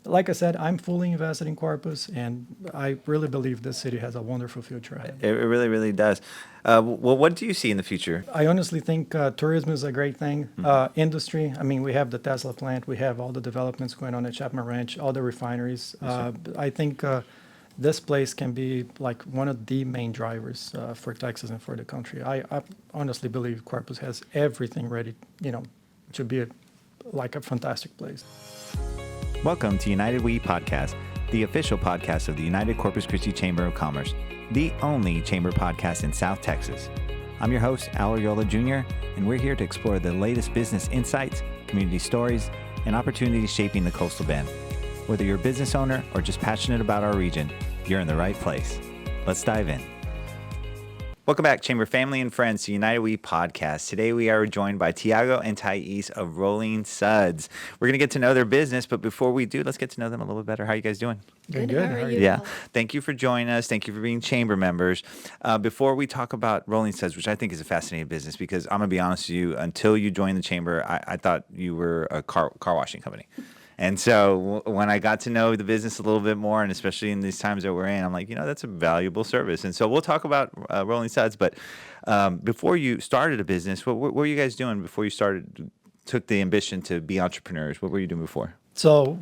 like I said, I'm fully invested in Corpus, and I really believe this city has a wonderful future ahead. It really, really does. Well, what do you see in the future? I honestly think tourism is a great thing. Industry, I mean, we have the Tesla plant, we have all the developments going on at Chapman Ranch, all the refineries. I think this place can be like one of the main drivers for Texas and for the country. I honestly believe Corpus has everything ready, to be like a fantastic place. Welcome to United We Podcast, the official podcast of the United Corpus Christi Chamber of Commerce, the only chamber podcast in South Texas. I'm your host, Al Ariola Jr., and we're here to explore the latest business insights, community stories, and opportunities shaping the coastal bend. Whether you're a business owner or just passionate about our region, you're in the right place. Let's dive in. Welcome back, Chamber family and friends, to United We Podcast. Today we are joined by Thiago and Thais of Rolling Suds. We're going to get to know their business, but before we do, let's get to know them a little bit better. How are you guys doing? Good. How are you? Yeah. Thank you for joining us. Thank you for being chamber members. Before we talk about Rolling Suds, which I think is a fascinating business, because I'm going to be honest with you, until you joined the chamber, I thought you were a car washing company. And so when I got to know the business a little bit more, and especially in these times that we're in, I'm like, that's a valuable service. And so we'll talk about Rolling Suds. But before you started a business, what were you guys doing before you took the ambition to be entrepreneurs? What were you doing before? So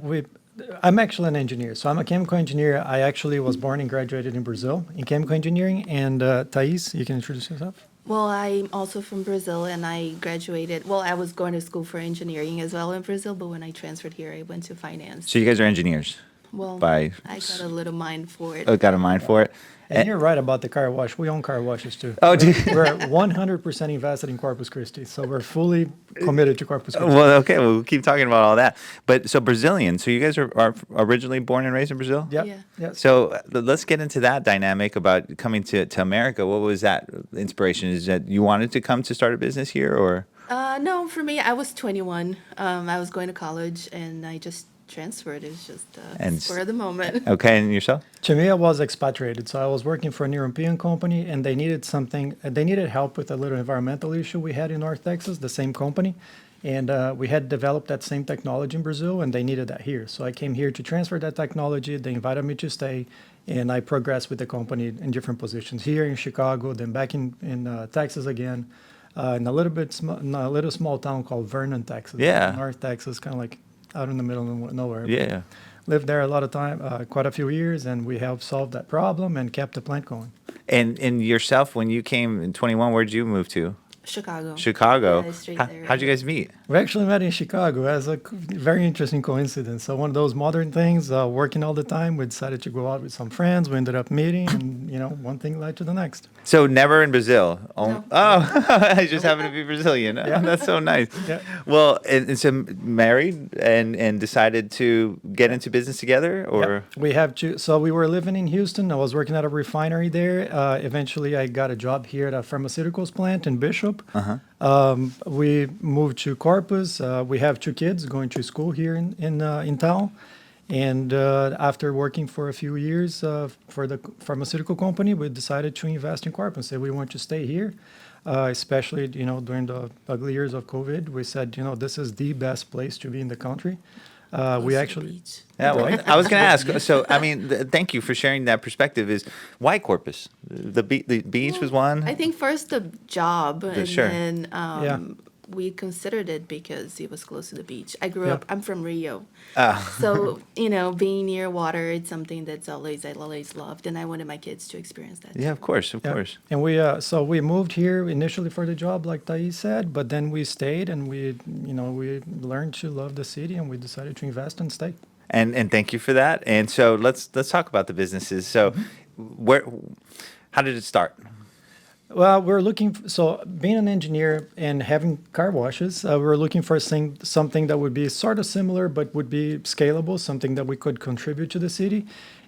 I'm actually an engineer. So I'm a chemical engineer. I actually was born and graduated in Brazil in chemical engineering. And Thais, you can introduce yourself. Well, I'm also from Brazil, and I graduated. Well, I was going to school for engineering as well in Brazil, but when I transferred here, I went to finance. So you guys are engineers? Well, I got a little mind for it. Got a mind for it? And you're right about the car wash. We own car washes too. Oh, do you? We're 100% invested in Corpus Christi, so we're fully committed to Corpus Christi. Well, okay, we'll keep talking about all that. But so Brazilian, so you guys are originally born and raised in Brazil? Yep. Yeah. Yes. So let's get into that dynamic about coming to America. What was that inspiration? Is that you wanted to come to start a business here, or? No, for me, I was 21. I was going to college, and I just transferred. It's just spur of the moment. Okay, and yourself? To me, I was expatriated, so I was working for an European company, and they needed help with a little environmental issue we had in North Texas, the same company. And we had developed that same technology in Brazil, and they needed that here. So I came here to transfer that technology. They invited me to stay, and I progressed with the company in different positions here in Chicago, then back in Texas again, in a little small town called Vernon, Texas. Yeah. North Texas, kind of like out in the middle of nowhere. Yeah. Lived there a lot of time, quite a few years, and we helped solve that problem and kept the plant going. And yourself, when you came in 21, where did you move to? Chicago. Chicago. Yeah, straight there. How'd you guys meet? We actually met in Chicago as a very interesting coincidence. So one of those modern things, working all the time, we decided to go out with some friends. We ended up meeting, and one thing led to the next. So never in Brazil? No. Oh, I just happen to be Brazilian. Yeah. That's so nice. Yeah. Well, and so married and decided to get into business together, or? Yep. We have to. So we were living in Houston. I was working at a refinery there. Eventually, I got a job here at a pharmaceuticals plant in Bishop. We moved to Corpus. We have 2 kids going to school here in town. And after working for a few years for the pharmaceutical company, we decided to invest in Corpus. Said we want to stay here, especially during the ugly years of COVID. We said this is the best place to be in the country. We actually. Yeah, well, I was going to ask. So, I mean, thank you for sharing that perspective. Is why Corpus? The beach was one. I think first the job, and Sure. then we considered it because it was close to the beach. I grew up. I'm from Rio, Ah. so being near water, it's something I always loved, and I wanted my kids to experience that. Yeah, of course. Yeah. And we moved here initially for the job, like Thais said, but then we stayed and we learned to love the city, and we decided to invest and stay. And thank you for that. And so let's talk about the businesses. So, how did it start? Well, so being an engineer and having car washes, we're looking for something that would be sort of similar, but would be scalable, something that we could contribute to the city.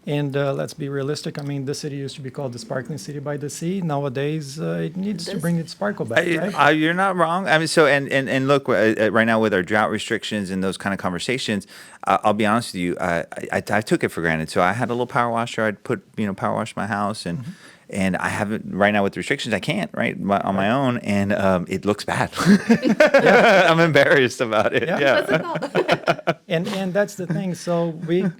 And let's be realistic. I mean, the city used to be called the Sparkling City by the Sea. Nowadays, it needs to bring its sparkle back, right? You're not wrong. I mean, so and look, right now with our drought restrictions and those kind of conversations, I'll be honest with you. I took it for granted. So I had a little power washer. I'd put power wash my house, and and I haven't right now with restrictions. I can't on my own, and it looks bad. I'm embarrassed about it. Yeah. And that's the thing. So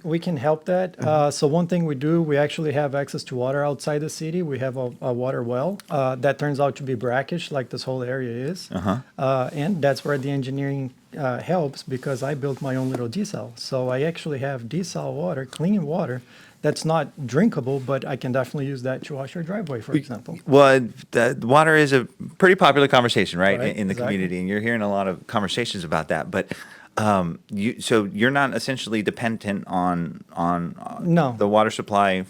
we can help that. So one thing we do, we actually have access to water outside the city. We have a water well that turns out to be brackish, like this whole area is. And that's where the engineering helps, because I built my own little desal. So I actually have desal water, clean water, that's not drinkable, but I can definitely use that to wash your driveway, for example. Well, the water is a pretty popular conversation, right, Right, in the exactly. community, and you're hearing a lot of conversations about that. But so you're not essentially dependent on No. the water supply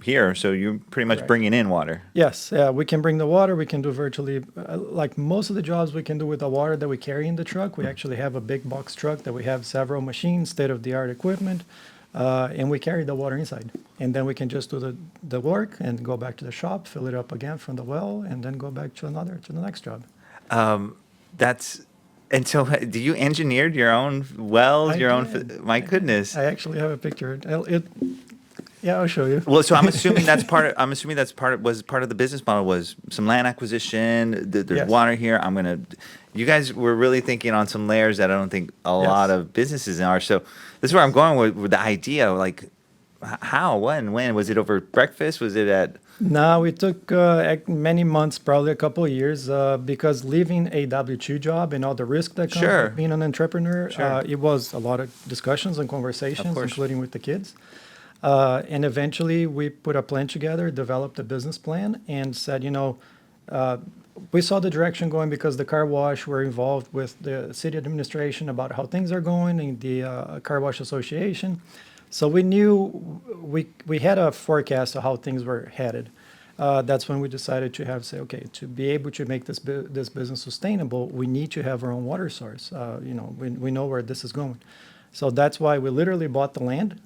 here. So you're pretty much Correct. bringing in water. Yes, we can bring the water. We can do virtually, like most of the jobs we can do with the water that we carry in the truck. We actually have a big box truck that we have several machines, state-of-the-art equipment, and we carry the water inside. And then we can just do the work and go back to the shop, fill it up again from the well, and then go back to the next job. And so, do you engineered your own wells, I your own? did. My goodness. I actually have a picture. Yeah, I'll show you. Well, so I'm assuming that's part of. I'm assuming that's part of the business model was some land acquisition. There's Yes. water here. You guys were really thinking on some layers that I don't think a lot of businesses are. So this is where I'm going with the idea. Like, how, when was it over breakfast? Was it at? No, it took many months, probably a couple of years, because leaving a W-2 job and all the risk that comes Sure. with being an entrepreneur, Sure. it was a lot of discussions and conversations, course. including with the kids. And eventually we put a plan together, developed a business plan, and said, we saw the direction going because the car wash were involved with the city administration about how things are going in the car wash association. So we knew we had a forecast of how things were headed. That's when we decided to okay, to be able to make this business sustainable, we need to have our own water source. We know where this is going. So that's why we literally bought the land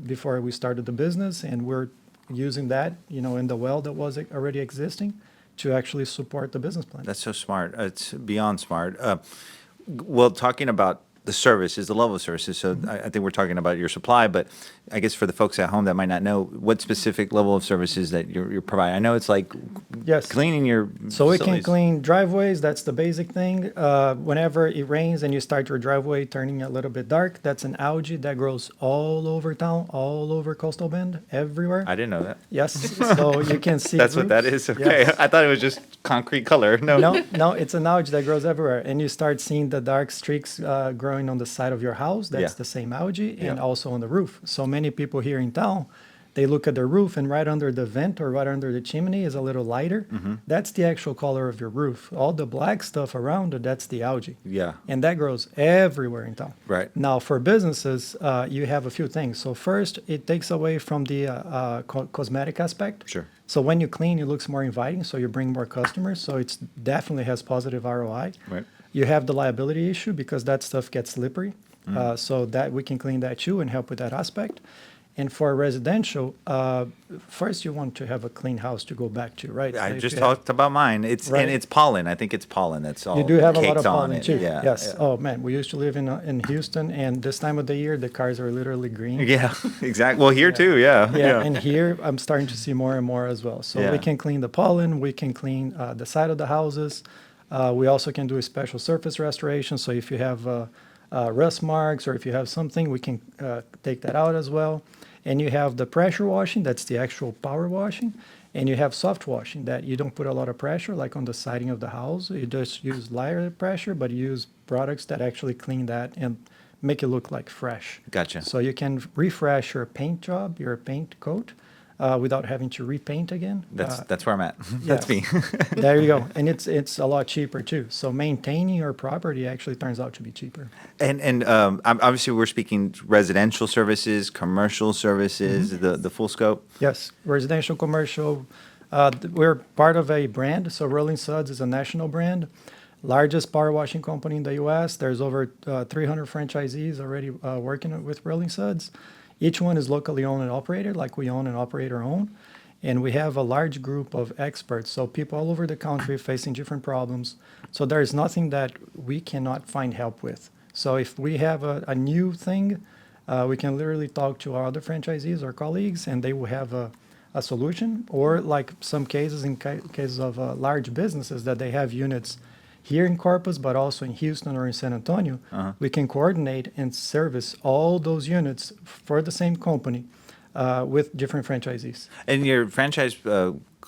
before we started the business, and we're using that, in the well that was already existing to actually support the business plan. That's so smart. It's beyond smart. Well, talking about the services, the level of services. So I think we're talking about your supply, but I guess for the folks at home that might not know, what specific level of services that you're providing? I know it's like Yes. cleaning your So we can facilities. clean driveways. That's the basic thing. Whenever it rains and you start your driveway turning a little bit dark, that's an algae that grows all over town, all over Coastal Bend, everywhere. I didn't know that. Yes. So you can see. That's what that roots. is? Okay. Yes. I thought it was just concrete color. No, it's an algae that grows everywhere, and you start seeing the dark streaks growing on the side of your house. That's Yeah. the same algae, and Yeah. also on the roof. So many people here in town, they look at the roof, and right under the vent or right under the chimney is a little lighter. Mm-hmm. That's the actual color of your roof. All the black stuff around it, that's the algae. Yeah. And that grows everywhere in town. Right. Now, for businesses, you have a few things. So first, it takes away from the cosmetic aspect. Sure. So when you clean, it looks more inviting, so you bring more customers. So it definitely has positive ROI. Right. You have the liability issue because that stuff gets slippery. So that we can clean that too and help with that aspect. And for residential, first you want to have a clean house to go back to, right? So I if just you have- talked about mine. It's Right. and it's pollen. I think it's pollen. That's all. You do have a lot caked of on pollen it. too. Yeah. Yes. Yeah. Oh man, we used to live in Houston, and this time of the year the cars are literally green. Yeah, exactly. Well, here too. Yeah. Yeah, and here I'm starting to see more and more as well. So Yeah. we can clean the pollen, we can clean the side of the houses. We also can do a special surface restoration. So if you have rust marks or if you have something, we can take that out as well. And you have the pressure washing, that's the actual power washing. And you have soft washing that you don't put a lot of pressure, like on the siding of the house. You just use lighter pressure, but you use products that actually clean that and make it look like fresh. Gotcha. So you can refresh your paint job, your paint coat, without having to repaint again. That's where I'm at. That's me. There you go. And it's a lot cheaper too. So maintaining your property actually turns out to be cheaper. And obviously we're speaking residential services, commercial services, the full scope. Yes, residential, commercial. We're part of a brand. So Rolling Suds is a national brand, largest power washing company in the U.S. There's over 300 franchisees already working with Rolling Suds. Each one is locally owned and operated, like we own and operate our own. And we have a large group of experts, so people all over the country facing different problems. So there is nothing that we cannot find help with. So if we have a new thing, we can literally talk to our other franchisees or colleagues, and they will have a solution, or like some cases in cases of large businesses that they have units here in Corpus, but also in Houston or in San Antonio, we can coordinate and service all those units for the same company with different franchisees. And your franchise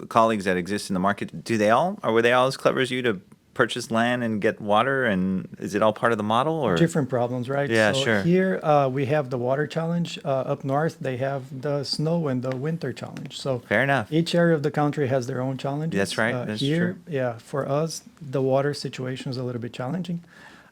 colleagues that exist in the market, were they all as clever as you to purchase land and get water? And is it all part of the model, or Different problems, right? Yeah, so sure. Here we have the water challenge. Up north, they have the snow and the winter challenge. So Fair enough. each area of the country has their own challenges. That's right. That's here, true. yeah, for us, the water situation is a little bit challenging.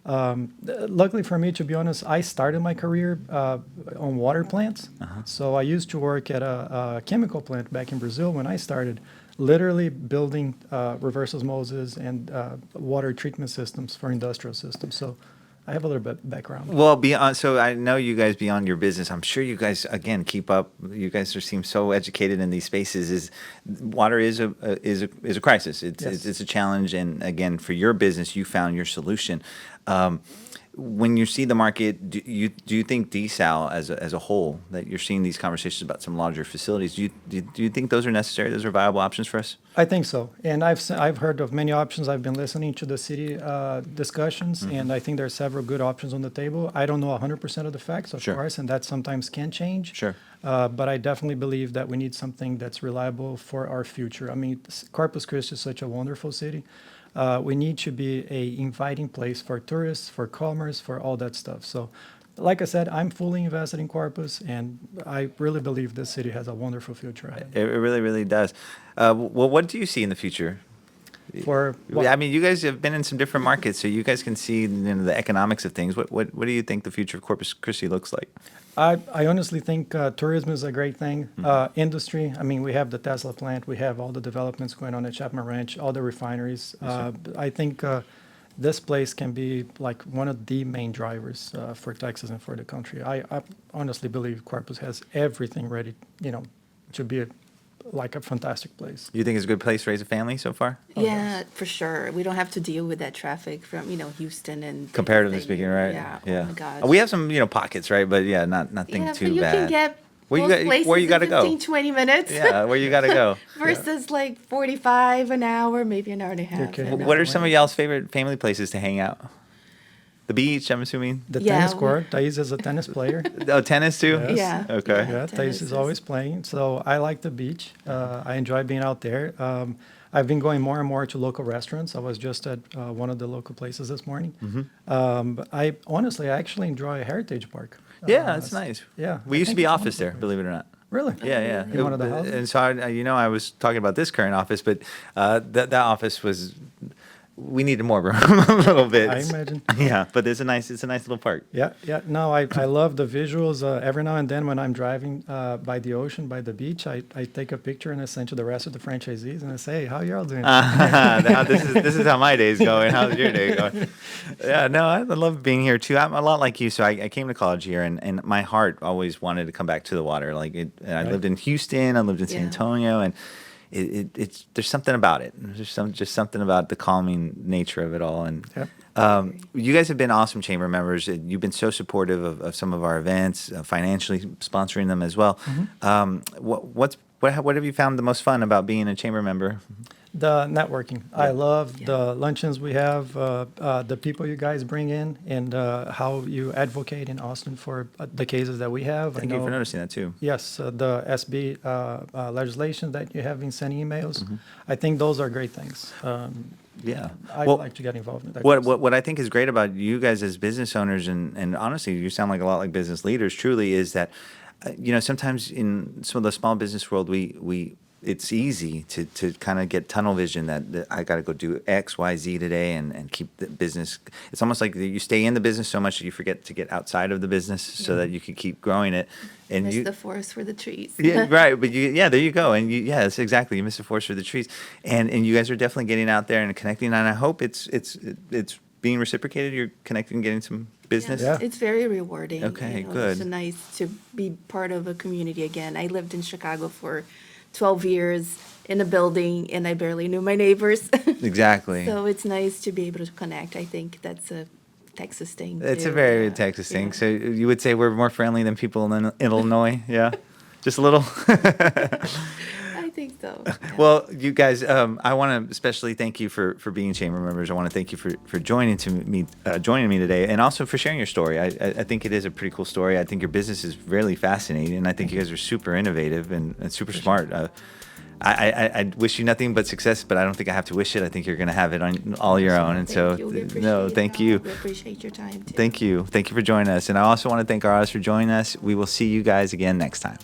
Luckily for me, to be honest, I started my career on water plants. So I used to work at a chemical plant back in Brazil when I started, literally building reverse osmosis and water treatment systems for industrial systems. So I have a little bit background. Well, so I know you guys beyond your business. I'm sure you guys again keep up. You guys seem so educated in these spaces. Water is a crisis. It's a challenge, and again, for your business, you found your solution. When you see the market, do you think desal as a whole, that you're seeing these conversations about some larger facilities? Do you think those are necessary? Those are viable options for us? I think so, and I've heard of many options. I've been listening to the city discussions, and I think there are several good options on the table. I don't know 100% of the facts, of Sure. course, and that sometimes can change. Sure. But I definitely believe that we need something that's reliable for our future. I mean, Corpus Christi is such a wonderful city. We need to be a inviting place for tourists, for commerce, for all that stuff. So, like I said, I'm fully invested in Corpus, and I really believe this city has a wonderful future ahead. It really, really does. Well, what do you see in the future? For I mean, you guys have been in some different markets, so you guys can see the economics of things. What do you think the future of Corpus Christi looks like? I honestly think tourism is a great thing. Industry, I mean, we have the Tesla plant, we have all the developments going on at Chapman Ranch, all the refineries. I think this place can be like one of the main drivers for Texas and for the country. I honestly believe Corpus has everything ready, to be like a fantastic place. You think it's a good place to raise a family so far? Yeah, for sure. We don't have to deal with that traffic from, Houston and Comparatively thing. speaking, right? Yeah. Yeah. Oh my gosh. We have some, pockets, right? But yeah, nothing Yeah, too but you bad. can get Where you most got- places where you in gotta go? 15, 20 minutes. Yeah, where you got to go. Versus like 45 an hour, maybe an hour and a half. kidding. and What are a some of y'all's favorite family places to hang out? The beach, I'm assuming. The Yeah, tennis we- court, Thais is a tennis player. Oh, tennis too? Yes. Yeah. Okay. Yeah, tennis Thais is always playing. So I like the beach. I enjoy being out there. I've been going more and more to local restaurants. I was just at one of the local places this morning. I actually enjoy Heritage Park. Yeah, that's nice. Yeah. We I used to think be it's office there, wonderful. believe it or not. Really? Yeah. In one of the houses? And so, I was talking about this current office, but that office was, we needed more room a little bit. I imagine. Yeah, but it's a nice little park. Yeah. No, I love the visuals. Every now and then when I'm driving by the ocean, by the beach, I take a picture and I send to the rest of the franchisees and I say, hey, how y'all doing? This is how my day's going. How's your day going? Yeah, no, I love being here too. I'm a lot like you. So I came to college here, and my heart always wanted to come back to the water. Like I lived in Houston, I lived in San Yeah. Antonio, and it's there's something about it. There's just something about the calming nature of it all. And Yep. you guys have been awesome chamber members. You've been so supportive of some of our events, financially sponsoring them as well. What have you found the most fun about being a chamber member? The networking. I love Yeah. the luncheons we have, the people you guys bring in, and how you advocate in Austin for the cases that we have. Thank you for noticing that too. Yes, the SB legislation that you have been sending emails. I think those are great things. Yeah. I'd Well, like to get involved in that. What I think is great about you guys as business owners, and honestly, you sound like a lot like business leaders, truly, is that, sometimes in some of the small business world, we it's easy to kind of get tunnel vision that I got to go do X, Y, Z today and keep the business. It's almost like you stay in the business so much that you forget to get outside of the business so that you can keep growing it. And Miss you, the forest for the trees. yeah, right. But there you go. And yes, exactly. You miss the forest for the trees. And you guys are definitely getting out there and connecting. And I hope it's being reciprocated. You're connecting, getting some business. Yeah. It's very rewarding. Okay, It's good. so nice to be part of a community again. I lived in Chicago for 12 years in a building, and I barely knew my neighbors. Exactly. So it's nice to be able to connect. I think that's a Texas thing. It's a too. very Yeah. Texas thing. Yeah. So you would say we're more friendly than people in Illinois? Yeah, just a little. think so. Yeah. Well, you guys, I want to especially thank you for being chamber members. I want to thank you for joining me today, and also for sharing your story. I think it is a pretty cool story. I think your business is really fascinating, and I think you guys are super innovative and super smart. I wish you nothing but success, but I don't think I have to wish it. I think you're going to have it on all your own. And Thank you. We thank you. We appreciate your time too. Thank you. Thank you for joining us. And I also want to thank our audience for joining us. We will see you guys again next time.